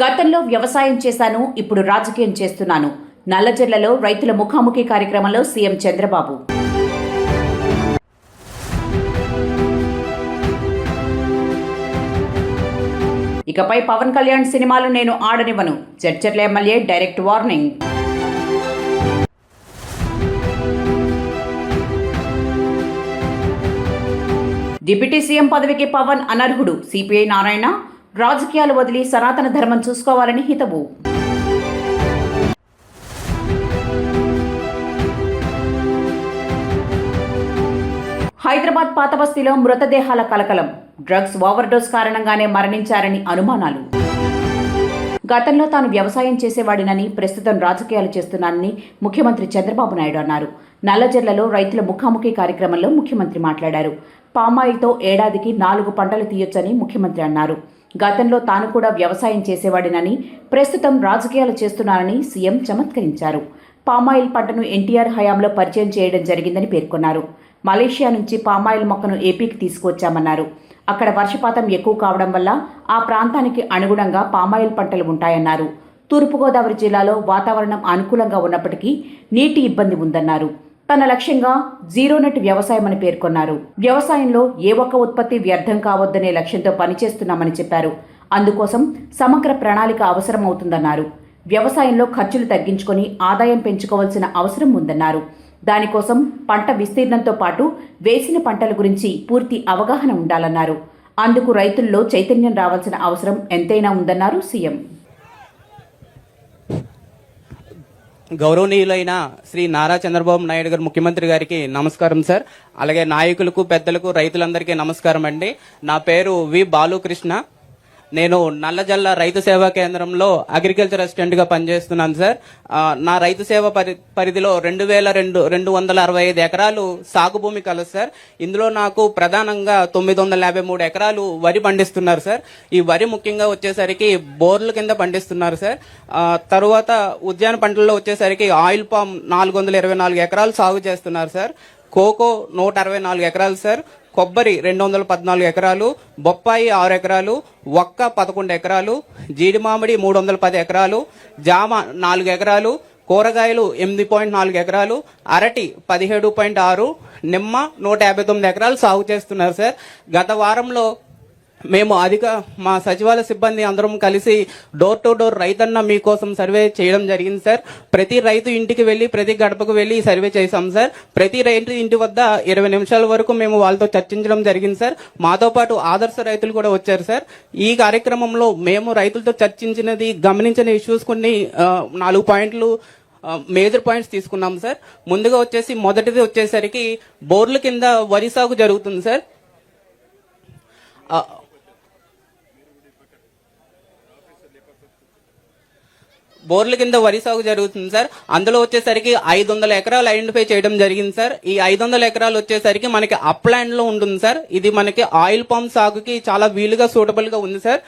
గతంలో వ్యవసాయం చేశాను, ఇప్పుడు రాజకీయం చేస్తున్నాను. నల్లజర్లలో రైతుల ముఖాముఖి కార్యక్రమంలో సీఎం చంద్రబాబు. ఇకపై పవన్ కళ్యాణ్ సినిమాలు నేను ఆడనివ్వను, Jadcherla MLA direct warning. Deputy CM పదవికి పవన్ అనర్హుడు, సిపిఐ నారాయణ. రాజకీయాలు వదిలి సనాతన ధర్మం చూసుకోవాలని హితవు. హైదరాబాద్ పాతబస్తీలో మృతదేహాల కలకలం. డ్రగ్స్ ఓవర్డోస్ కారణంగానే మరణించారని అనుమానాలు. గతంలో తాను వ్యవసాయం చేసేవాడినని, ప్రస్తుతం రాజకీయాలు చేస్తున్నానని ముఖ్యమంత్రి చంద్రబాబు నాయుడు అన్నారు. నల్లజర్లలో రైతుల ముఖాముఖి కార్యక్రమంలో ముఖ్యమంత్రి మాట్లాడారు. పామాయిల్తో ఏడాదికి 4 పంటలు తీయొచ్చని ముఖ్యమంత్రి అన్నారు. గతంలో తాను కూడా వ్యవసాయం చేసేవాడినని, ప్రస్తుతం రాజకీయాలు చేస్తున్నానని సీఎం చమత్కరించారు. పామాయిల్ పంటను ఎన్టీఆర్ హయాంలో పరిచయం చేయడం జరిగిందని పేర్కొన్నారు. మలేషియా నుంచి పామాయిల్ మొక్కను ఏపీకి తీసుకువచ్చామన్నారు. అక్కడ వర్షపాతం ఎక్కువ కావడం వల్ల ఆ ప్రాంతానికి అనుగుణంగా పామాయిల్ పంటలు ఉంటాయన్నారు. తూర్పుగోదావరి జిల్లాలో వాతావరణం అనుకూలంగా ఉన్నప్పటికీ నీటి ఇబ్బంది ఉందన్నారు. తన లక్ష్యంగా జీరో నెట్ వ్యవసాయమని పేర్కొన్నారు. వ్యవసాయంలో ఏ ఒక్క ఉత్పత్తి వ్యర్థం కావద్దనే లక్ష్యంతో పనిచేస్తున్నామని చెప్పారు. అందుకోసం సమగ్ర ప్రణాళిక అవసరమవుతుందన్నారు. వ్యవసాయంలో ఖర్చులు తగ్గించుకొని ఆదాయం పెంచుకోవాల్సిన అవసరం ఉందన్నారు. దానికోసం పంట విస్తీర్ణంతో పాటు వేసిన పంటల గురించి పూర్తి అవగాహన ఉండాలన్నారు. అందుకు రైతుల్లో చైతన్యం రావాల్సిన అవసరం ఎంతైనా ఉందన్నారు సీఎం. గౌరవనీయులైన శ్రీ నారా చంద్రబాబు నాయుడు గారు ముఖ్యమంత్రి గారికి నమస్కారం సార్. అలాగే నాయకులకు, పెద్దలకు, రైతులందరికీ నమస్కారం అండి. నా పేరు వి బాలుకృష్ణ. నేను నల్లజల్ల రైతు సేవా కేంద్రంలో అగ్రికల్చర్ అసిస్టెంట్ గా పనిచేస్తున్నాను సార్. నా రైతు సేవ పరిధిలో 2265 ఎకరాలు సాగు భూమి కలదు సార్. ఇందులో నాకు ప్రధానంగా 953 ఎకరాలు వరి పండిస్తున్నారు సార్. ఈ వరి ముఖ్యంగా వచ్చేసరికి బోర్ల కింద పండిస్తున్నారు సార్. తరువాత ఉద్యాన పంటల్లో వచ్చేసరికి ఆయిల్ పామ్ 424 ఎకరాలు సాగు చేస్తున్నారు సార్. కోకో 164 ఎకరాలు సార్. కొబ్బరి 214 ఎకరాలు, బొప్పాయి 6 ఎకరాలు, వక్క 11 ఎకరాలు, జీడి మామిడి 310 ఎకరాలు, జామ 4 ఎకరాలు, కూరగాయలు 8.4 ఎకరాలు, అరటి 17.6, నిమ్మ 159 ఎకరాలు సాగు చేస్తున్నారు సార్. గత వారంలో మేము మా సచివాలయ సిబ్బంది అందరం కలిసి డోర్ టు డోర్ రైతన్న మీకోసం సర్వే చేయడం జరిగింది సార్. ప్రతి రైతు ఇంటికి వెళ్లి, ప్రతి గడపకు వెళ్లి సర్వే చేశాం సార్. ప్రతి రైతు ఇంటి వద్ద 20 నిమిషాల వరకు మేము వాళ్ళతో చర్చించడం జరిగింది సార్. మాతో పాటు ఆదర్శ రైతులు కూడా వచ్చారు సార్. ఈ కార్యక్రమంలో మేము రైతులతో చర్చించినది, గమనించిన ఇష్యూస్ కొన్ని 4 పాయింట్లు మేజర్ పాయింట్స్ తీసుకున్నాం సార్. ముందుగా మొదటిది వచ్చేసరికి బోర్ల కింద వరి సాగు జరుగుతుంది సార్. బోర్ల కింద వరి సాగు జరుగుతుంది సార్. అందులో వచ్చేసరికి 500 ఎకరాలు ఐడెంటిఫై చేయడం జరిగింది సార్. ఈ 500 ఎకరాలు వచ్చేసరికి మనకి అప్లాండ్ లో ఉంటుంది సార్. ఇది మనకి ఆయిల్ పంప్ సాగుకి చాలా వీలుగా, సూటబుల్ గా ఉంది సార్.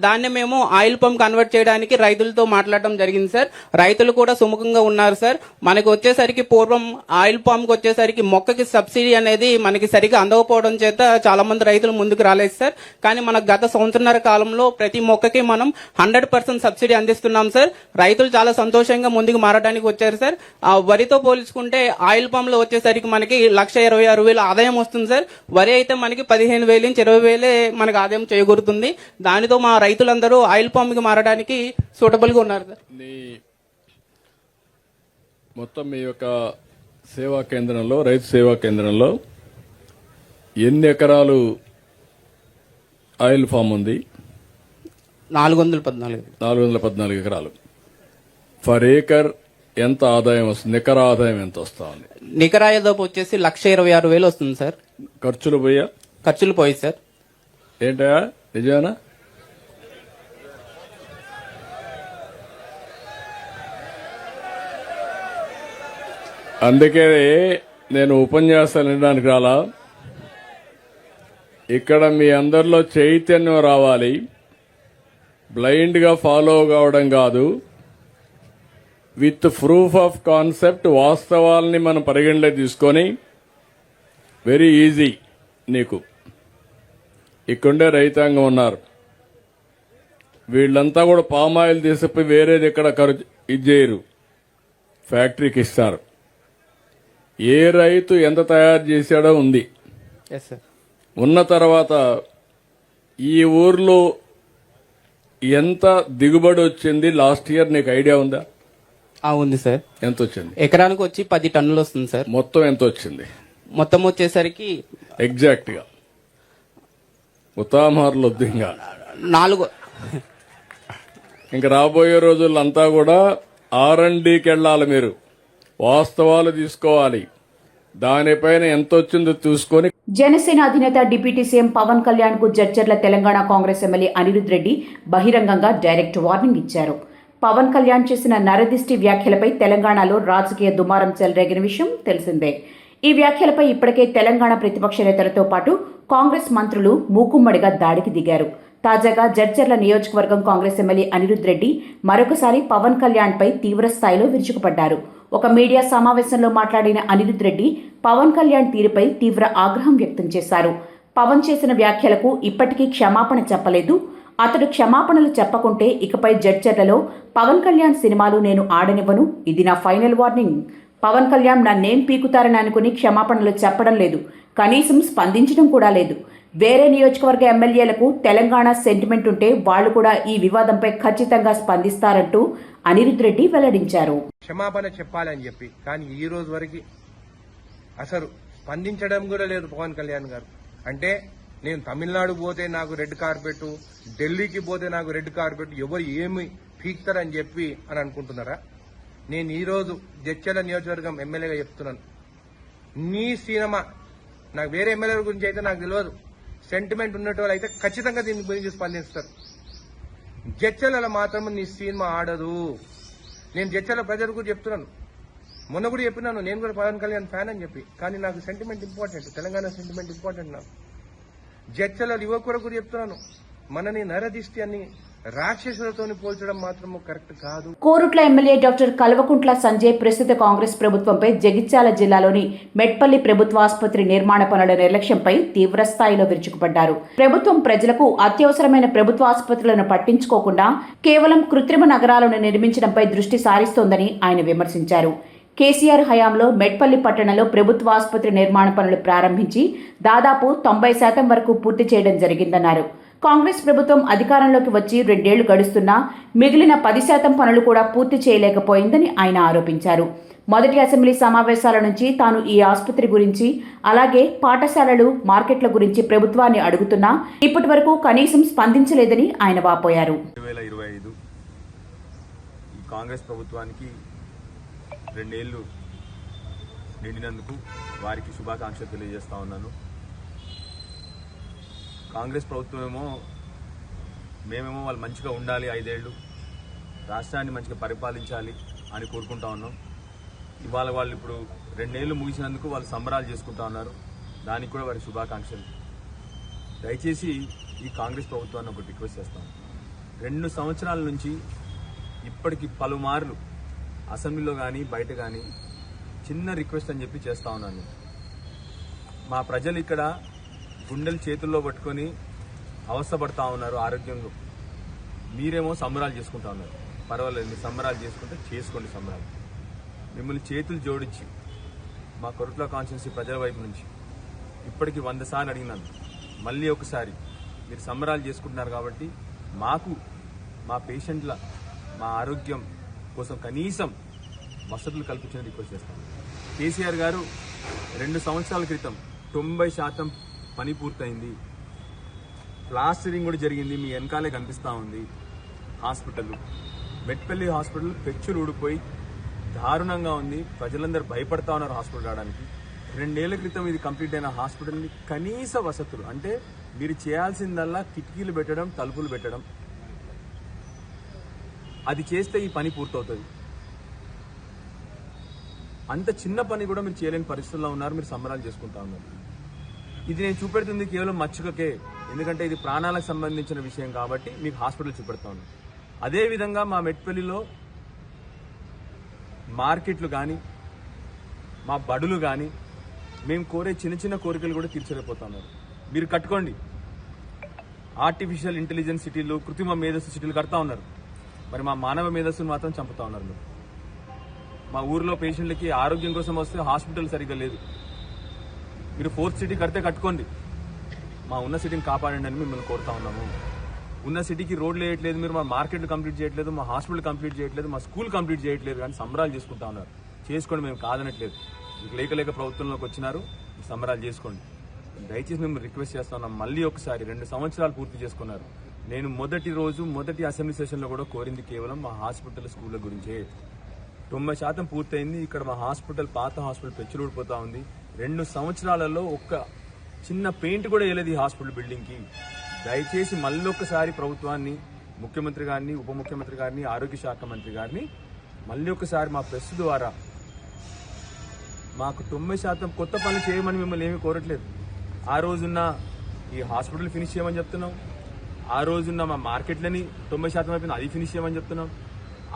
దాన్ని మేము ఆయిల్ పంప్ కన్వర్ట్ చేయడానికి రైతులతో మాట్లాడడం జరిగింది సార్. రైతులు కూడా సుముఖంగా ఉన్నారు సార్. మనకి వచ్చేసరికి పూర్వం ఆయిల్ పంప్ కి వచ్చేసరికి మొక్కకి సబ్సిడీ అనేది మనకి సరిగా అందకపోవడం చేత చాలా మంది రైతులు ముందుకు రాలేదు సార్. కానీ మన గత సంవత్సరన్నర కాలంలో ప్రతి మొక్కకి మనం 100% సబ్సిడీ అందిస్తున్నాం సార్. రైతులు చాలా సంతోషంగా ముందుకు మారడానికి వచ్చారు సార్. వరితో పోల్చుకుంటే ఆయిల్ పంప్ లో వచ్చేసరికి మనకి 1,26,000 ఆదాయం వస్తుంది సార్. వరి అయితే మనకి 15,000 నుంచి 20,000 మనకి ఆదాయం చేకూరుతుంది. దానితో మా రైతులందరూ ఆయిల్ పంప్ కి మారడానికి సూటబుల్ గా ఉన్నారు సార్. మొత్తం మీ యొక్క సేవా కేంద్రంలో, రైతు సేవా కేంద్రంలో ఎన్ని ఎకరాలు ఆయిల్ ఫామ్ ఉంది? 414 ఎకరాలు. ఫర్ ఏకర్ ఎంత ఆదాయం వస్తుంది? నికర ఆదాయం ఎంత వస్తా ఉంది? నికర ఆదాయం వచ్చేసి 1,26,000 వస్తుంది సార్. ఖర్చులు పోయి సార్. ఏంటా నిజమేనా? అందుకే నేను ఉపన్యాసాలు వినడానికి రాలా. ఇక్కడ మీ అందరిలో చైతన్యం రావాలి. బ్లైండ్ గా ఫాలో కావడం కాదు, విత్ ప్రూఫ్ ఆఫ్ కాన్సెప్ట్, వాస్తవాల్ని మనం పరిగణలో తీసుకొని, వెరీ ఈజీ నీకు. ఇక్కడే రైతాంగం ఉన్నారు. వీళ్ళంతా కూడా పామాయిల్ తీసుకుపోయి వేరేది ఎక్కడ ఖర్చు ఇది చేయరు, ఫ్యాక్టరీకి ఇస్తారు. ఏ రైతు ఎంత తయారు చేశాడో ఉంది. Yes sir. ఉన్న తర్వాత ఈ ఊర్లో ఎంత దిగుబడి వచ్చింది లాస్ట్ ఇయర్ నీకు ఐడియా ఉందా? ఉంది సార్. ఎంత వచ్చింది? ఎకరానికి వచ్చి 10 టన్నులు వస్తుంది సార్. మొత్తం ఎంత వచ్చింది? మొత్తం వచ్చేసరికి ఎగ్జాక్ట్ గా ఉతామార్లు వద్దు. ఇంకా 4. ఇంక రాబోయే రోజులంతా కూడా R&Dకి వెళ్ళాలి. మీరు వాస్తవాలు తీసుకోవాలి. దానిపైన ఎంత వచ్చిందో చూసుకొని. జనసేన అధినేత డిప్యూటీ సీఎం పవన్ కళ్యాణ్ కు జడ్చర్ల తెలంగాణ కాంగ్రెస్ ఎమ్మెల్యే అనిరుద్ రెడ్డి బహిరంగంగా డైరెక్ట్ వార్నింగ్ ఇచ్చారు. పవన్ కళ్యాణ్ చేసిన నరదిష్టి వ్యాఖ్యలపై తెలంగాణలో రాజకీయ దుమారం చెలరేగిన విషయం తెలిసిందే. ఈ వ్యాఖ్యలపై ఇప్పటికే తెలంగాణ ప్రతిపక్ష నేతలతో పాటు కాంగ్రెస్ మంత్రులు మూకుమ్మడిగా దాడికి దిగారు. తాజాగా జడ్చర్ల నియోజకవర్గం కాంగ్రెస్ ఎమ్మెల్యే అనిరుద్ రెడ్డి మరొకసారి పవన్ కళ్యాణ్ పై తీవ్ర స్థాయిలో విరుచుకుపడ్డారు. ఒక మీడియా సమావేశంలో మాట్లాడిన అనిరుద్ రెడ్డి పవన్ కళ్యాణ్ తీరుపై తీవ్ర ఆగ్రహం వ్యక్తం చేశారు. పవన్ చేసిన వ్యాఖ్యలకు ఇప్పటికీ క్షమాపణ చెప్పలేదు. అతడు క్షమాపణలు చెప్పకుంటే ఇకపై జడ్చర్లలో పవన్ కళ్యాణ్ సినిమాలు నేను ఆడనివ్వను. ఇది నా ఫైనల్ వార్నింగ్. పవన్ కళ్యాణ్ నన్నేం పీకుతారని అనుకుని క్షమాపణలు చెప్పడం లేదు. కనీసం స్పందించడం కూడా లేదు. వేరే నియోజకవర్గ ఎమ్మెల్యేలకు తెలంగాణ సెంటిమెంట్ ఉంటే వాళ్లు కూడా ఈ వివాదంపై ఖచ్చితంగా స్పందిస్తారంటూ అనిరుద్ రెడ్డి వెల్లడించారు. క్షమాపణ చెప్పాలని చెప్పి, కానీ ఈ రోజు వరకు అసలు స్పందించడం కూడా లేదు పవన్ కళ్యాణ్ గారు. అంటే నేను తమిళనాడు పోతే నాకు రెడ్ కార్పెట్, ఢిల్లీకి పోతే నాకు రెడ్ కార్పెట్, ఎవరు ఏమి పీక్తారని చెప్పి అని అనుకుంటున్నారా? నేను ఈ రోజు జడ్చర్ల నియోజకవర్గం ఎమ్మెల్యేగా చెప్తున్నాను, నీ సినిమా నాకు వేరే ఎమ్మెల్యేల గురించి అయితే నాకు తెలియదు. సెంటిమెంట్ ఉన్నట్టు అయితే ఖచ్చితంగా దీని గురించి స్పందిస్తారు. జడ్చర్లలో మాత్రం నీ సినిమా ఆడదు. నేను జడ్చర్ల ప్రజలు కూడా చెప్తున్నాను, మొన్న కూడా చెప్పినాను, నేను కూడా పవన్ కళ్యాణ్ ఫ్యాన్ అని చెప్పి. కానీ నాకు sentiment important, Telangana sentiment important. నాకు జడ్చర్ల యువకుడు కూడా చెప్తున్నాను, మనని నరదిష్టి అని రాక్షసులతో పోల్చడం మాత్రం కరెక్ట్ కాదు. కోరుట్ల ఎమ్మెల్యే డాక్టర్ కల్వకుంట్ల సంజయ్ ప్రస్తుత కాంగ్రెస్ ప్రభుత్వంపై జగిత్యాల జిల్లాలోని మెట్పల్లి ప్రభుత్వ ఆసుపత్రి నిర్మాణ పనుల నిర్లక్ష్యంపై తీవ్ర స్థాయిలో విరుచుకుపడ్డారు. ప్రభుత్వం ప్రజలకు అత్యవసరమైన ప్రభుత్వ ఆసుపత్రులను పట్టించుకోకుండా కేవలం కృత్రిమ నగరాలను నిర్మించడంపై దృష్టి సారిస్తోందని ఆయన విమర్శించారు. కేసీఆర్ హయాంలో మెట్పల్లి పట్టణంలో ప్రభుత్వ ఆసుపత్రి నిర్మాణ పనులు ప్రారంభించి దాదాపు 90% వరకు పూర్తి చేయడం జరిగిందన్నారు. కాంగ్రెస్ ప్రభుత్వం అధికారంలోకి వచ్చి 2 ఏళ్లు గడుస్తున్నా మిగిలిన 10% పనులు కూడా పూర్తి చేయలేకపోయిందని ఆయన ఆరోపించారు. మొదటి అసెంబ్లీ సమావేశాల నుంచి తాను ఈ ఆసుపత్రి గురించి, అలాగే పాఠశాలలు, మార్కెట్ల గురించి ప్రభుత్వాన్ని అడుగుతున్నా ఇప్పటి వరకు కనీసం స్పందించలేదని ఆయన వాపోయారు. 2025 ఈ కాంగ్రెస్ ప్రభుత్వానికి 2 ఏళ్లు నిండినందుకు వారికి శుభాకాంక్షలు తెలియజేస్తా ఉన్నాను. కాంగ్రెస్ ప్రభుత్వమేమో మేమేమో వాళ్ళు మంచిగా ఉండాలి, 5 ఏళ్ళు రాష్ట్రాన్ని మంచిగా పరిపాలించాలి అని కోరుకుంటా ఉన్నాం. ఇవాళ వాళ్ళు ఇప్పుడు 2 ఏళ్ళు ముగిసినందుకు వాళ్ళు సంబరాలు చేసుకుంటా ఉన్నారు. దానికి కూడా వారి శుభాకాంక్షలు. దయచేసి ఈ కాంగ్రెస్ ప్రభుత్వాన్ని ఒకటి రిక్వెస్ట్ చేస్తాం, 2 సంవత్సరాల నుంచి ఇప్పటికి పలుమార్లు అసెంబ్లీలో కానీ బయట కానీ చిన్న రిక్వెస్ట్ అని చెప్పి చేస్తా ఉన్నాను. మా ప్రజలు ఇక్కడ గుండెలు చేతుల్లో పట్టుకొని అవస్థపడతా ఉన్నారు ఆరోగ్యంలో. మీరేమో సంబరాలు చేసుకుంటా ఉన్నారు. పర్వాలేదు, మీరు సంబరాలు చేసుకుంటే చేసుకోండి సంబరాలు. మిమ్మల్ని చేతులు జోడించి మా కొరుట్ల కాన్స్టిట్యున్సీ ప్రజల వైపు నుంచి ఇప్పటికి 100 సార్లు అడిగినాను. మళ్ళీ ఒకసారి మీరు సంబరాలు చేసుకుంటున్నారు కాబట్టి మాకు మా పేషెంట్ల మా ఆరోగ్యం కోసం కనీసం వసతులు కల్పించని రిక్వెస్ట్ చేస్తాను. కేసీఆర్ గారు 2 సంవత్సరాల క్రితం 90% పని పూర్తయింది. ప్లాస్టరింగ్ కూడా జరిగింది, మీ వెనకాలే కనిపిస్తూ ఉంది. హాస్పిటల్ మెట్పల్లి హాస్పిటల్ పెచ్చులు ఊడిపోయి దారుణంగా ఉంది. ప్రజలందరూ భయపడతా ఉన్నారు హాస్పిటల్ రావడానికి. 2 ఏళ్ల క్రితం ఇది కంప్లీట్ అయిన హాస్పిటల్ని కనీస వసతులు అంటే మీరు చేయాల్సిందల్లా కిటికీలు పెట్టడం, తలుపులు పెట్టడం. అది చేస్తే ఈ పని పూర్తవుతుంది. అంత చిన్న పని కూడా మీరు చేయలేని పరిస్థితుల్లో ఉన్నారు. మీరు సంబరాలు చేసుకుంటా ఉన్నారు. ఇది నేను చూపెడుతుంది కేవలం మచ్చుకకే, ఎందుకంటే ఇది ప్రాణాలకు సంబంధించిన విషయం కాబట్టి మీకు హాస్పిటల్ చూపెడతా ఉన్నాను. అదేవిధంగా మా మెట్పల్లిలో మార్కెట్లు కానీ మా బడులు కానీ మేము కోరే చిన్న చిన్న కోరికలు కూడా తీర్చలేకపోతున్నారు. మీరు కట్టుకోండి, ఆర్టిఫిషియల్ ఇంటెలిజెన్స్ సిటీలు, కృత్రిమ మేధస్సు సిటీలు కడతా ఉన్నారు. మరి మా మానవ మేధస్సును మాత్రం చంపుతా ఉన్నారు మీరు. మా ఊర్లో పేషెంట్లకి ఆరోగ్యం కోసం వస్తే హాస్పిటల్ సరిగ్గా లేదు. మీరు 4th సిటీ కడితే కట్టుకోండి, మా ఉన్న సిటీని కాపాడండి అని మిమ్మల్ని కోరుతా ఉన్నాము. ఉన్న సిటీకి రోడ్లు వేయట్లేదు మీరు, మా మార్కెట్లు కంప్లీట్ చేయట్లేదు, మా హాస్పిటల్ కంప్లీట్ చేయట్లేదు, మా స్కూల్ కంప్లీట్ చేయట్లేదు, కానీ సంబరాలు చేసుకుంటా ఉన్నారు. చేసుకోండి, మేము కాదనట్లేదు. మీకు లేక ప్రభుత్వంలోకి వచ్చినారు, సంబరాలు చేసుకోండి. దయచేసి మేము రిక్వెస్ట్ చేస్తా ఉన్నాం. మళ్ళీ ఒకసారి 2 సంవత్సరాలు పూర్తి చేసుకున్నారు. నేను మొదటి అసెంబ్లీ సెషన్లో కూడా కోరింది కేవలం మా హాస్పిటల్, స్కూళ్ళ గురించే. 90% పూర్తయింది. ఇక్కడ మా హాస్పిటల్, పాత హాస్పిటల్ పెచ్చులూడిపోతా ఉంది. 2 సంవత్సరాలలో ఒక్క చిన్న పెయింట్ కూడా వేయలేదు ఈ హాస్పిటల్ బిల్డింగ్ కి. దయచేసి మళ్ళొక్కసారి ప్రభుత్వాన్ని, ముఖ్యమంత్రి గారిని, ఉప ముఖ్యమంత్రి గారిని, ఆరోగ్య శాఖ మంత్రి గారిని మళ్ళీ ఒకసారి మా ప్రెస్ ద్వారా మాకు 90% కొత్త పనులు చేయమని మిమ్మల్ని ఏమీ కోరట్లేదు. ఆ రోజున్న ఈ హాస్పిటల్ ఫినిష్ చేయమని చెప్తున్నాం. ఆ రోజున్న మా మార్కెట్లని 90% అయిపోయింది, అది ఫినిష్ చేయమని చెప్తున్నాం.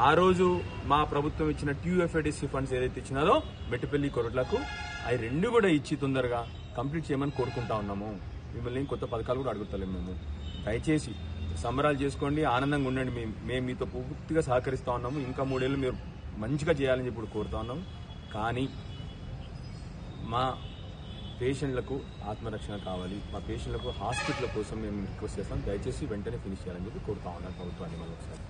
ఆ రోజు మా ప్రభుత్వం ఇచ్చిన TUFADC ఫండ్స్ ఏదైతే ఇచ్చినారో మెట్టుపల్లి, కొరట్లకు, అవి 2 కూడా ఇచ్చి తొందరగా కంప్లీట్ చేయమని కోరుకుంటా ఉన్నాము. మిమ్మల్ని కొత్త పథకాలు కూడా అడుగుతలేము మేము. దయచేసి సంబరాలు చేసుకోండి, ఆనందంగా ఉండండి. మేము మీతో పూర్తిగా సహకరిస్తా ఉన్నాము. ఇంకా 3 ఏళ్ళు మీరు మంచిగా చేయాలని చెప్పి కోరుతా ఉన్నాము. కానీ మా పేషెంట్లకు ఆత్మరక్షణ కావాలి, మా పేషెంట్లకు హాస్పిటల్ కోసం మేము రిక్వెస్ట్ చేస్తాం. దయచేసి వెంటనే ఫినిష్ చేయాలని చెప్పి కోరుతా ఉన్నాను ప్రభుత్వాన్ని మళ్ళీ ఒకసారి.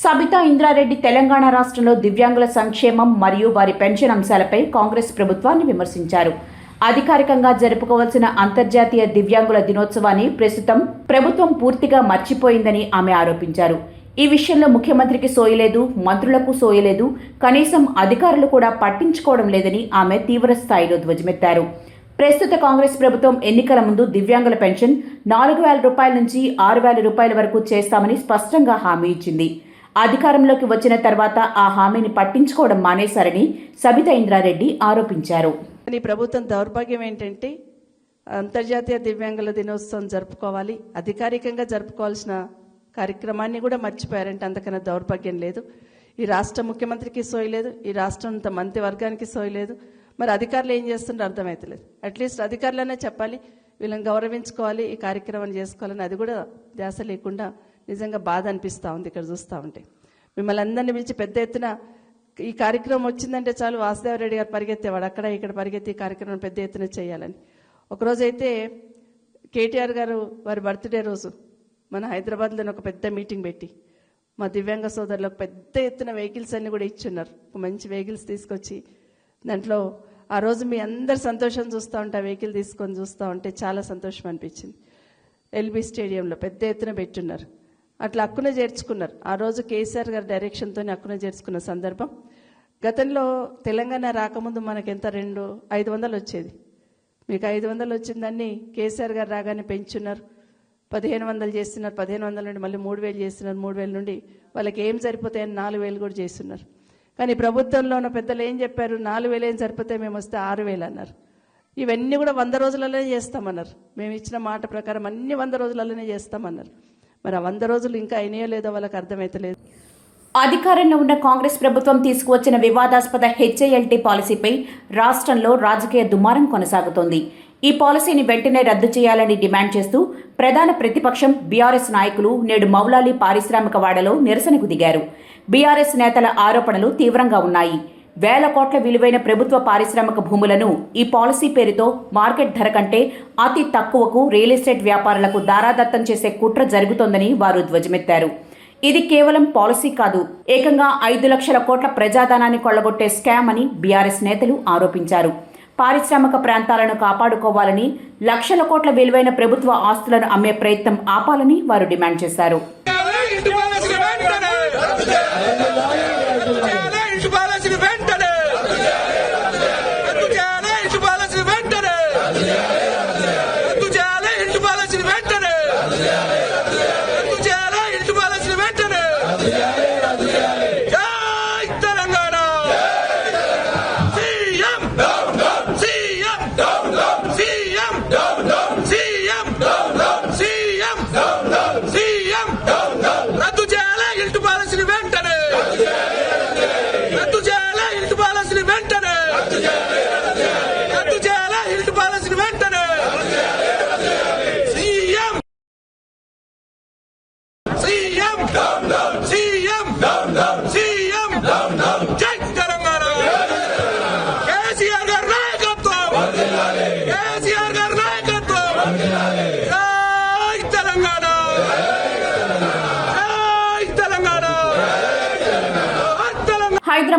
సబితా ఇంద్రారెడ్డి తెలంగాణ రాష్ట్రంలో దివ్యాంగుల సంక్షేమం మరియు వారి పెన్షన్ అంశాలపై కాంగ్రెస్ ప్రభుత్వాన్ని విమర్శించారు. అధికారికంగా జరుపుకోవాల్సిన అంతర్జాతీయ దివ్యాంగుల దినోత్సవాన్ని ప్రస్తుతం ప్రభుత్వం పూర్తిగా మర్చిపోయిందని ఆమె ఆరోపించారు. ఈ విషయంలో ముఖ్యమంత్రికి సోయలేదు, మంత్రులకు సోయలేదు, కనీసం అధికారులు కూడా పట్టించుకోవడం లేదని ఆమె తీవ్ర స్థాయిలో ధ్వజమెత్తారు. ప్రస్తుత కాంగ్రెస్ ప్రభుత్వం ఎన్నికల ముందు దివ్యాంగుల పెన్షన్ 4,000 రూపాయల నుంచి 6,000 రూపాయల వరకు చేస్తామని స్పష్టంగా హామీ ఇచ్చింది. అధికారంలోకి వచ్చిన తర్వాత ఆ హామీని పట్టించుకోవడం మానేశారని సబితా ఇంద్రారెడ్డి ఆరోపించారు. ఈ ప్రభుత్వం దౌర్భాగ్యం ఏంటంటే అంతర్జాతీయ దివ్యాంగుల దినోత్సవం జరుపుకోవాలి, అధికారికంగా జరుపుకోవాల్సిన కార్యక్రమాన్ని కూడా మర్చిపోయారంటే అంతకన్నా దౌర్భాగ్యం లేదు. ఈ రాష్ట్ర ముఖ్యమంత్రికి సోయలేదు, ఈ రాష్ట్రం మంత్రివర్గానికి సోయలేదు. మరి అధికారులు ఏం చేస్తుంటే అర్థమవుతలేదు. అట్లీస్ట్ అధికారులనే చెప్పాలి, వీళ్ళని గౌరవించుకోవాలి, ఈ కార్యక్రమాన్ని చేసుకోవాలని. అది కూడా ధ్యాస లేకుండా నిజంగా బాధ అనిపిస్తూ ఉంది ఇక్కడ చూస్తూ ఉంటే. మిమ్మల్ని అందరినీ పిలిచి పెద్ద ఎత్తున ఈ కార్యక్రమం వచ్చిందంటే చాలు వాసుదేవరెడ్డి గారు పరిగెత్తేవాడు, అక్కడ ఇక్కడ పరిగెత్తి ఈ కార్యక్రమం పెద్ద ఎత్తున చేయాలని. ఒకరోజైతే కేటీఆర్ గారు వారి బర్త్డే రోజు మన హైదరాబాద్లో ఒక పెద్ద మీటింగ్ పెట్టి మా దివ్యాంగ సోదరులకు పెద్ద ఎత్తున వెహికల్స్ అన్ని కూడా ఇచ్చున్నారు. మంచి వెహికల్స్ తీసుకొచ్చి దాంట్లో ఆ రోజు మీ అందరు సంతోషం చూస్తూ ఉంటే, ఆ వెహికల్ తీసుకొని చూస్తూ ఉంటే చాలా సంతోషం అనిపించింది. LB స్టేడియంలో పెద్ద ఎత్తున పెట్టున్నారు. అట్లా అక్కున చేర్చుకున్నారు. ఆ రోజు కేసీఆర్ గారి డైరెక్షన్తో అక్కున చేర్చుకున్న సందర్భం. గతంలో తెలంగాణ రాకముందు మనకి ఎంత 500 వచ్చేది, మీకు 500 వచ్చిందని కేసీఆర్ గారు రాగానే పెంచున్నారు. 1,500 చేస్తున్నారు, 1,500 నుండి మళ్ళీ 3,000 చేస్తున్నారు, 3,000 నుండి వాళ్ళకి ఏం సరిపోతాయని 4,000 కూడా చేస్తున్నారు. కానీ ప్రభుత్వంలో ఉన్న పెద్దలు ఏం చెప్పారు, 4,000 ఏం సరిపోతాయి, మేము వస్తే 6,000 అన్నారు. ఇవన్నీ కూడా 100 రోజులలోనే చేస్తామన్నారు. మేము ఇచ్చిన మాట ప్రకారం అన్ని 100 రోజులలోనే చేస్తామన్నారు. మరి ఆ 100 రోజులు ఇంకా అయినాయో లేదో వాళ్ళకి అర్థమైతలేదు. అధికారంలో ఉన్న కాంగ్రెస్ ప్రభుత్వం తీసుకువచ్చిన వివాదాస్పద HILT పాలసీపై రాష్ట్రంలో రాజకీయ దుమారం కొనసాగుతోంది. ఈ పాలసీని వెంటనే రద్దు చేయాలని డిమాండ్ చేస్తూ ప్రధాన ప్రతిపక్షం బీఆర్ఎస్ నాయకులు నేడు మౌలాలి పారిశ్రామిక వాడలో నిరసనకు దిగారు. బీఆర్ఎస్ నేతల ఆరోపణలు తీవ్రంగా ఉన్నాయి. వేల కోట్ల విలువైన ప్రభుత్వ పారిశ్రామిక భూములను ఈ పాలసీ పేరుతో మార్కెట్ ధర కంటే అతి తక్కువకు రియల్ ఎస్టేట్ వ్యాపారులకు దారాదత్తం చేసే కుట్ర జరుగుతోందని వారు ధ్వజమెత్తారు. ఇది కేవలం పాలసీ కాదు, ఏకంగా 5 లక్షల కోట్ల ప్రజాధనాన్ని కొల్లగొట్టే స్కామ్ అని బీఆర్ఎస్ నేతలు ఆరోపించారు. పారిశ్రామిక ప్రాంతాలను కాపాడుకోవాలని, లక్షల కోట్ల విలువైన ప్రభుత్వ ఆస్తులను అమ్మే ప్రయత్నం ఆపాలని వారు డిమాండ్ చేశారు. రద్దు చేయాలి,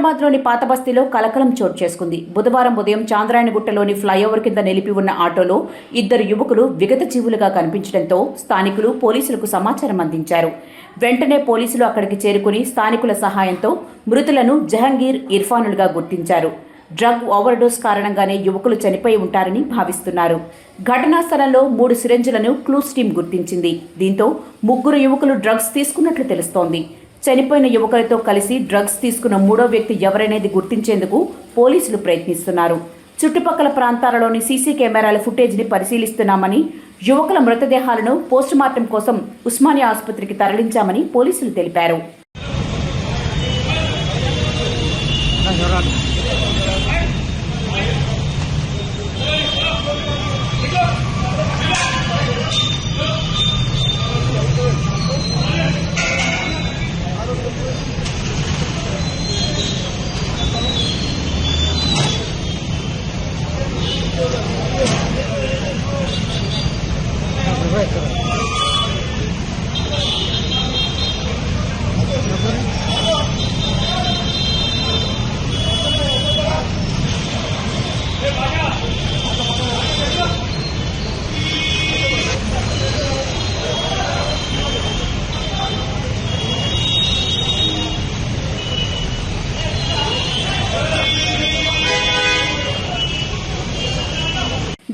హైదరాబాద్లోని పాత బస్తీలో కలకలం చోటు చేసుకుంది. బుధవారం ఉదయం చాంద్రాయణగుట్టలోని ఫ్లైఓవర్ కింద నిలిపి ఉన్న ఆటోలో 2 యువకులు విగత జీవులుగా కనిపించడంతో స్థానికులు పోలీసులకు సమాచారం అందించారు. వెంటనే పోలీసులు అక్కడికి చేరుకుని స్థానికుల సహాయంతో మృతులను జహంగీర్, ఇర్ఫానులుగా గుర్తించారు. డ్రగ్ ఓవర్డోస్ కారణంగానే యువకులు చనిపోయి ఉంటారని భావిస్తున్నారు. ఘటనా స్థలంలో 3 సిరంజులను క్లూస్ టీం గుర్తించింది. దీంతో 3 యువకులు డ్రగ్స్ తీసుకున్నట్లు తెలుస్తోంది. చనిపోయిన యువకులతో కలిసి డ్రగ్స్ తీసుకున్న 3వ వ్యక్తి ఎవరనేది గుర్తించేందుకు పోలీసులు ప్రయత్నిస్తున్నారు. చుట్టుపక్కల ప్రాంతాలలోని సీసీ కెమెరాల ఫుటేజ్ని పరిశీలిస్తున్నామని, యువకుల మృతదేహాలను పోస్టుమార్టం కోసం ఉస్మానియా ఆసుపత్రికి తరలించామని పోలీసులు తెలిపారు.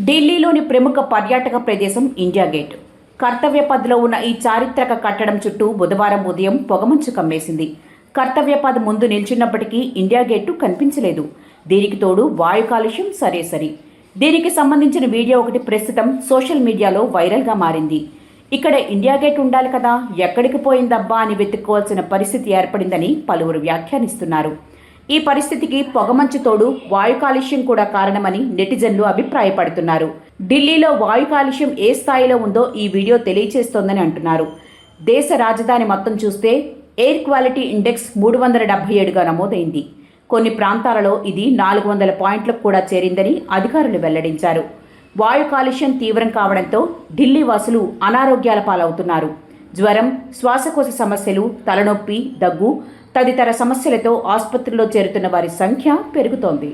ఢిల్లీలోని ప్రముఖ పర్యాటక ప్రదేశం ఇండియా గేట్. కర్తవ్య పథ్లో ఉన్న ఈ చారిత్రక కట్టడం చుట్టూ బుధవారం ఉదయం పొగమంచు కమ్మేసింది. కర్తవ్య పథ్ ముందు నిల్చున్నప్పటికీ ఇండియా గేటు కనిపించలేదు. దీనికి తోడు వాయు కాలుష్యం సరేసరి. దీనికి సంబంధించిన వీడియో ఒకటి ప్రస్తుతం సోషల్ మీడియాలో వైరల్గా మారింది. ఇక్కడ ఇండియా గేట్ ఉండాలి కదా, ఎక్కడికి పోయిందబ్బా అని వెతుక్కోవాల్సిన పరిస్థితి ఏర్పడిందని పలువురు వ్యాఖ్యానిస్తున్నారు. ఈ పరిస్థితికి పొగమంచు తోడు వాయు కాలుష్యం కూడా కారణమని నెటిజన్లు అభిప్రాయపడుతున్నారు. ఢిల్లీలో వాయు కాలుష్యం ఏ స్థాయిలో ఉందో ఈ వీడియో తెలియచేస్తోందని అంటున్నారు. దేశ రాజధాని మొత్తం చూస్తే ఎయిర్ క్వాలిటీ ఇండెక్స్ 377గా నమోదైంది. కొన్ని ప్రాంతాలలో ఇది 400 పాయింట్లకు కూడా చేరిందని అధికారులు వెల్లడించారు. వాయు కాలుష్యం తీవ్రం కావడంతో ఢిల్లీ వాసులు అనారోగ్యాల పాలవుతున్నారు. జ్వరం, శ్వాసకోశ సమస్యలు, తలనొప్పి, దగ్గు తదితర సమస్యలతో ఆసుపత్రిలో చేరుతున్న వారి సంఖ్య పెరుగుతోంది.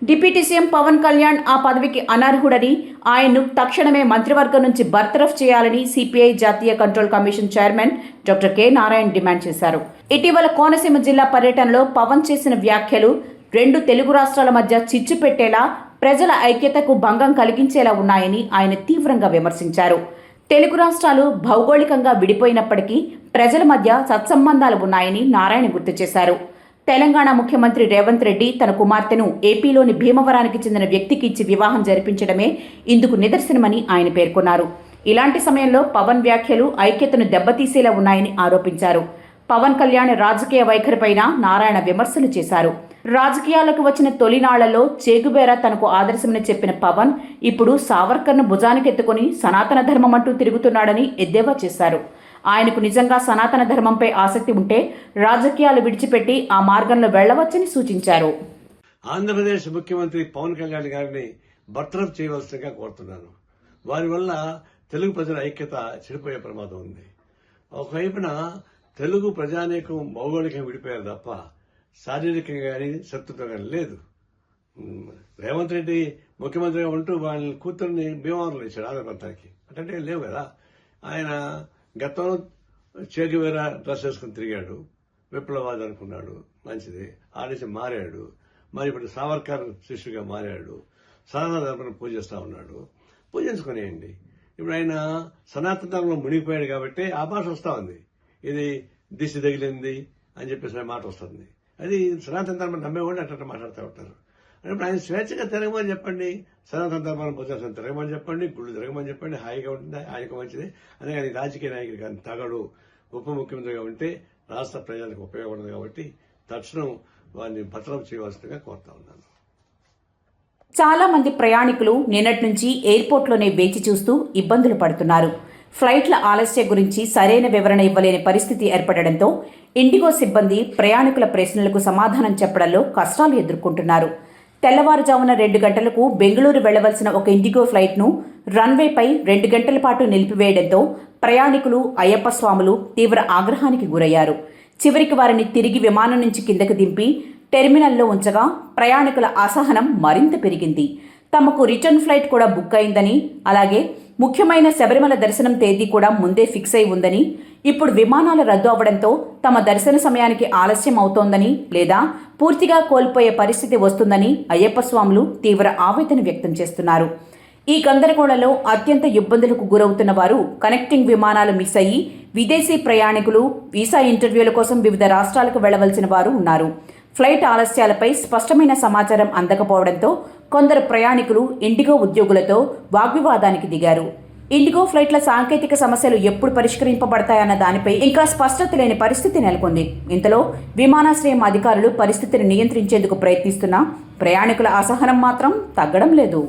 డిప్యూటీ సీఎం పవన్ కళ్యాణ్ ఆ పదవికి అనర్హుడని, ఆయన్ను తక్షణమే మంత్రివర్గం నుంచి బర్తరఫ్ చేయాలని సిపిఐ జాతీయ control commission chairman doctor K Narayana demand చేశారు. ఇటీవల కోనసీమ జిల్లా పర్యటనలో పవన్ చేసిన వ్యాఖ్యలు 2 తెలుగు రాష్ట్రాల మధ్య చిచ్చు పెట్టేలా, ప్రజల ఐక్యతకు భంగం కలిగించేలా ఉన్నాయని ఆయన తీవ్రంగా విమర్శించారు. తెలుగు రాష్ట్రాలు భౌగోళికంగా విడిపోయినప్పటికీ ప్రజల మధ్య సత్సంబంధాలు ఉన్నాయని నారాయణ గుర్తు చేశారు. తెలంగాణ ముఖ్యమంత్రి రేవంత్ రెడ్డి తన కుమార్తెను ఏపీలోని భీమవరానికి చెందిన వ్యక్తికి ఇచ్చి వివాహం జరిపించడమే ఇందుకు నిదర్శనమని ఆయన పేర్కొన్నారు. ఇలాంటి సమయంలో పవన్ వ్యాఖ్యలు ఐక్యతను దెబ్బతీసేలా ఉన్నాయని ఆరోపించారు. పవన్ కళ్యాణ్ రాజకీయ వైఖరిపైన నారాయణ విమర్శలు చేశారు. రాజకీయాలకు వచ్చిన తొలినాళ్లలో చేగుబేరా తనకు ఆదర్శమని చెప్పిన పవన్ ఇప్పుడు సావర్కర్ను భుజానికెత్తుకుని సనాతన ధర్మం అంటూ తిరుగుతున్నాడని ఎద్దేవా చేశారు. ఆయనకు నిజంగా సనాతన ధర్మంపై ఆసక్తి ఉంటే రాజకీయాలు విడిచిపెట్టి ఆ మార్గంలో వెళ్లవచ్చని సూచించారు. ఆంధ్రప్రదేశ్ ముఖ్యమంత్రి పవన్ కళ్యాణ్ గారిని బర్తరఫ్ చేయవలసిందిగా కోరుతున్నాను. వారి వల్ల తెలుగు ప్రజల ఐక్యత చెడిపోయే ప్రమాదం ఉంది. ఒకవైపున తెలుగు ప్రజానీకం భౌగోళికంగా విడిపోయారు తప్ప శారీరకంగా కానీ శత్రుత్వం కానీ లేదు. రేవంత్ రెడ్డి ముఖ్యమంత్రిగా ఉంటూ వాళ్ళ కూతుర్ని భీమవరంలో ఇచ్చాడు ఆంధ్రప్రదేశ్కి. అంటే లేవు కదా. ఆయన గతంలో చేగువేరా డ్రెస్ వేసుకుని తిరిగాడు, విప్లవాది అనుకున్నాడు, మంచిది. ఆడేసి మారాడు. మరి ఇప్పుడు సావర్కర్ శిష్యుగా మారాడు. సనాతన ధర్మాన్ని పూజిస్తూ ఉన్నాడు, పూజించుకునేయండి. ఇప్పుడు ఆయన సనాతన ధర్మంలో మునిగిపోయాడు కాబట్టి ఆ భాష వస్తూ ఉంది, ఇది దిష్టి తగిలింది అని చెప్పేసి మాట వస్తుంది. అది సనాతన ధర్మం నమ్మేవాళ్ళు అట్లా మాట్లాడుతూ ఉంటారు. అంటే ఆయన స్వేచ్ఛగా తిరగమని చెప్పండి, సనాతన ధర్మాన్ని పూజించిన తిరగమని చెప్పండి, గుళ్ళు తిరగమని చెప్పండి, హాయిగా ఉంటుంది, ఆయనకు మంచిది. అని ఆయన రాజకీయ నాయకుడు కానీ తగడు ఉప ముఖ్యమంత్రిగా ఉంటే రాష్ట్ర ప్రజలకు ఉపయోగపడదు కాబట్టి తక్షణం వారిని భద్రం చేయవలసిందిగా కోరుతా ఉన్నాను. చాలా మంది ప్రయాణికులు నిన్నటి నుంచి ఎయిర్పోర్ట్లోనే వేచి చూస్తూ ఇబ్బందులు పడుతున్నారు. ఫ్లైట్ల ఆలస్యం గురించి సరైన వివరణ ఇవ్వలేని పరిస్థితి ఏర్పడడంతో ఇండిగో సిబ్బంది ప్రయాణికుల ప్రశ్నలకు సమాధానం చెప్పడంలో కష్టాలు ఎదుర్కొంటున్నారు. తెల్లవారుజామున 2 గంటలకు బెంగళూరు వెళ్లవలసిన ఒక ఇండిగో ఫ్లైట్ను రన్వేపై 2 గంటల పాటు నిలిపివేయడంతో ప్రయాణికులు, అయ్యప్ప స్వాములు తీవ్ర ఆగ్రహానికి గురయ్యారు. చివరికి వారిని తిరిగి విమానం నుంచి కిందకు దింపి టెర్మినల్లో ఉంచగా ప్రయాణికుల అసహనం మరింత పెరిగింది. తమకు రిటర్న్ ఫ్లైట్ కూడా బుక్ అయిందని, అలాగే ముఖ్యమైన శబరిమల దర్శనం తేదీ కూడా ముందే ఫిక్స్ అయి ఉందని, ఇప్పుడు విమానాలు రద్దు అవ్వడంతో తమ దర్శన సమయానికి ఆలస్యం అవుతోందని లేదా పూర్తిగా కోల్పోయే పరిస్థితి వస్తుందని అయ్యప్ప స్వాములు తీవ్ర ఆవేదన వ్యక్తం చేస్తున్నారు. ఈ గందరగోళంలో అత్యంత ఇబ్బందులకు గురవుతున్న వారు కనెక్టింగ్ విమానాలు మిస్ అయ్యి విదేశీ ప్రయాణికులు, వీసా ఇంటర్వ్యూల కోసం వివిధ రాష్ట్రాలకు వెళ్లవలసిన వారు ఉన్నారు. ఫ్లైట్ ఆలస్యాలపై స్పష్టమైన సమాచారం అందకపోవడంతో కొందరు ప్రయాణికులు ఇండిగో ఉద్యోగులతో వాగ్వివాదానికి దిగారు. ఇండిగో ఫ్లైట్ల సాంకేతిక సమస్యలు ఎప్పుడు పరిష్కరింపబడతాయన్న దానిపై ఇంకా స్పష్టత లేని పరిస్థితి నెలకొంది. ఇంతలో విమానాశ్రయం అధికారులు పరిస్థితిని నియంత్రించేందుకు ప్రయత్నిస్తున్నా ప్రయాణికుల అసహనం మాత్రం తగ్గడం లేదు.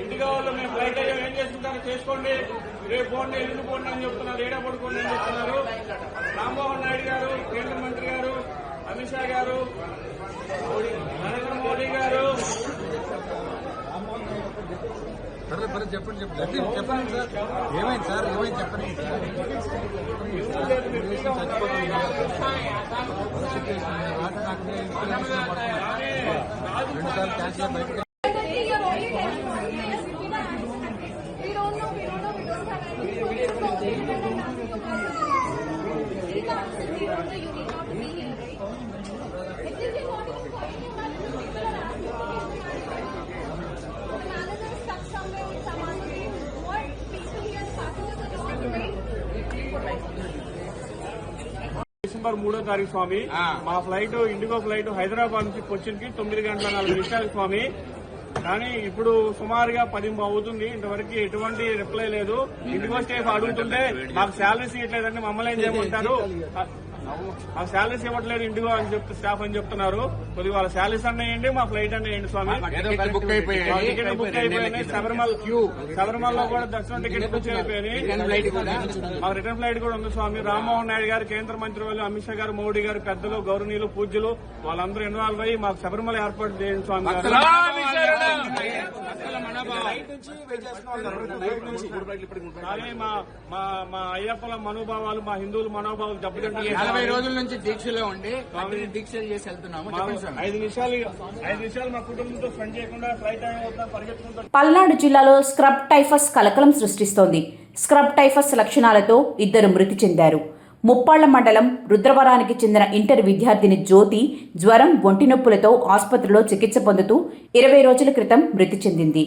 ఇండిగా వాళ్ళు మేము ఫ్లైట్ అయ్యో ఏం చేసుకుంటారో చేసుకోండి, రేపు పోండి, ఎల్లుండి పోండి అని చెప్తున్నారు, ఏడా పడుకోండి అని చెప్తున్నారు. రామ్మోహన్ నాయుడు గారు, కేంద్ర మంత్రి గారు, అమిత్ షా గారు, నరేంద్ర మోడీ గారు డిసెంబర్ 3వ తారీఖు స్వామి, మా ఫ్లైట్ ఇండిగో ఫ్లైట్ హైదరాబాద్ నుంచి కొచ్చిన్కి 9:40 స్వామి. కానీ ఇప్పుడు సుమారుగా 10 అవుతుంది, ఇంతవరకు ఎటువంటి రిప్లై లేదు. ఇండిగో స్టాఫ్ అడుగుతుంటే మాకు శాలరీస్ ఇవ్వట్లేదండి, మమ్మల్ని ఏం చేయమంటారు, మాకు శాలరీస్ ఇవ్వట్లేదు ఇండిగో అని స్టాఫ్ అని చెప్తున్నారు. కొద్దిగా వాళ్ళ శాలరీస్ అన్నాయండి, మా ఫ్లైట్ అన్నాయండి స్వామి. టికెట్ బుక్ అయిపోయినాయి, శబరిమలలో కూడా దర్శనం టికెట్ బుక్ అయిపోయినాయి. మాకు రిటర్న్ ఫ్లైట్ కూడా ఉంది స్వామి. రామ్మోహన్ నాయుడు గారు, కేంద్ర మంత్రి వాళ్ళు, అమిత్ షా గారు, మోడీ గారు, పెద్దలు, గౌరవనీయులు, పూజ్యులు వాళ్ళందరూ ఇన్వాల్వ్ అయ్యి మాకు శబరిమల ఏర్పాటు చేయండి స్వామి. కానీ మా అయ్యప్పల మనోభావాలు, మా హిందువుల మనోభావాలు దెబ్బతింటాయి. 40 రోజుల నుంచి దీక్షలో ఉండి దీక్షలు చేసి వెళ్తున్నాము. 5 నిమిషాలు మా కుటుంబంతో స్పెండ్ చేయకుండా ఫ్లైట్ అయిపోతాం పరిగెత్తుకుంటాం. పల్నాడు జిల్లాలో స్క్రబ్ టైఫస్ కలకలం సృష్టిస్తోంది. స్క్రబ్ టైఫస్ లక్షణాలతో 2 మృతి చెందారు. ముప్పాళ్ల మండలం రుద్రవరానికి చెందిన ఇంటర్ విద్యార్థిని జ్యోతి జ్వరం, ఒంటి నొప్పులతో ఆసుపత్రిలో చికిత్స పొందుతూ 20 రోజుల క్రితం మృతి చెందింది.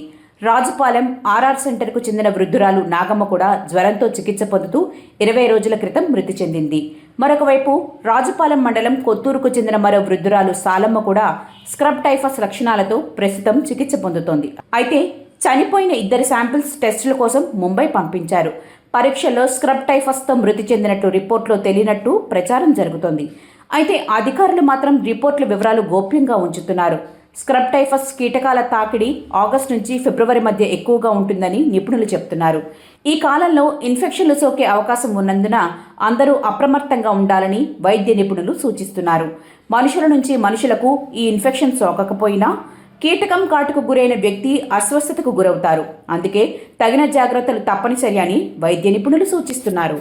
రాజుపాలెం ఆర్ఆర్ సెంటర్కు చెందిన వృద్ధురాలు నాగమ్మ కూడా జ్వరంతో చికిత్స పొందుతూ 20 రోజుల క్రితం మృతి చెందింది. మరొక వైపు రాజుపాలెం మండలం కొత్తూరుకు చెందిన మరో వృద్ధురాలు సాలమ్మ కూడా స్క్రబ్ టైఫస్ లక్షణాలతో ప్రస్తుతం చికిత్స పొందుతోంది. అయితే చనిపోయిన 2 శాంపిల్స్ టెస్టుల కోసం ముంబై పంపించారు. పరీక్షల్లో స్క్రబ్ టైఫస్తో మృతి చెందినట్లు రిపోర్టులో తెలియనట్టు ప్రచారం జరుగుతోంది. అయితే అధికారులు మాత్రం రిపోర్టుల వివరాలు గోప్యంగా ఉంచుతున్నారు. స్క్రబ్ టైఫస్ కీటకాల తాకిడి ఆగస్టు నుంచి ఫిబ్రవరి మధ్య ఎక్కువగా ఉంటుందని నిపుణులు చెబుతున్నారు. ఈ కాలంలో ఇన్ఫెక్షన్లు సోకే అవకాశం ఉన్నందున అందరూ అప్రమత్తంగా ఉండాలని వైద్య నిపుణులు సూచిస్తున్నారు. మనుషుల నుంచి మనుషులకు ఈ ఇన్ఫెక్షన్ సోకకపోయినా కీటకం కాటుకు గురైన వ్యక్తి అస్వస్థతకు గురవుతారు. అందుకే తగిన జాగ్రత్తలు తప్పనిసరి అని వైద్య నిపుణులు సూచిస్తున్నారు.